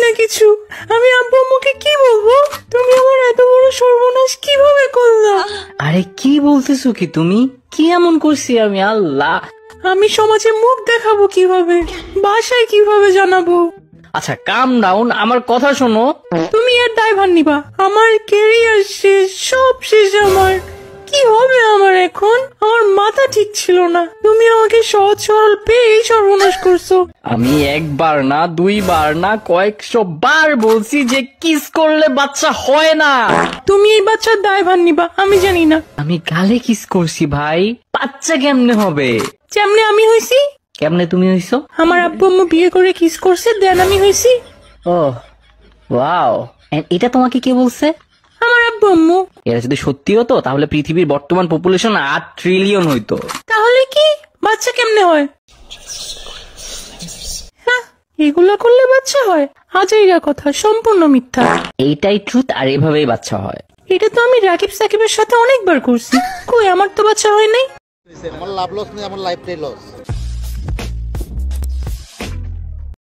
না কিছু। আমি আব্বু আম্মুকে কি বলবো? তুমি আমার এত বড় সর্বনাশ কিভাবে করলা? আরে কি বলতেছো কি তুমি? কি এমন করছি আমি? আল্লাহ, আমি সমাজে মুখ দেখাবো কিভাবে? বাসায় কিভাবে জানাবো? আচ্ছা কাম ডাউন, আমার কথা শোনো। তুমি এর দায়ভার নিবা? আমার ক্যারিয়ার শেষ, সব শেষ। আমার কি হবে? আমার এখন আমার মাথা ঠিক ছিল না। তুমি আমাকে সহজ সরল পেয়ে এই সর্বনাশ করছো। আমি একবার না, দুইবার না, কয়েকশো বার বলছি যে কিস করলে বাচ্চা হয় না। তুমি এই বাচ্চার দায়ভার নিবা, আমি জানি না। আমি গালে কিস করছি ভাই, বাচ্চা কেমনে হবে? যেমনে আমি হইছি। কেমনে তুমি হইছো? আমার আব্বু আম্মু বিয়ে করে কিস করছে, দেন আমি হইছি। ও ওয়াও, এটা তোমাকে কে বলছে? আমার আব্বু আম্মু। এরা যদি সত্যি হতো তাহলে পৃথিবীর বর্তমান পপুলেশন 8 ট্রিলিয়ন হইতো। তাহলে কি বাচ্চা কেমনে হয়? হ্যাঁ, এগুলা করলে বাচ্চা হয়? আজাইরা কথা, সম্পূর্ণ মিথ্যা। এইটাই ট্রুথ, আর এভাবেই বাচ্চা হয়। এটা তো আমি রাকিব সাকিবের সাথে অনেকবার করছি। কই, আমার তো বাচ্চা হয় নাই। আমার লাভ লস নেই, আমার লাইফটাই লস।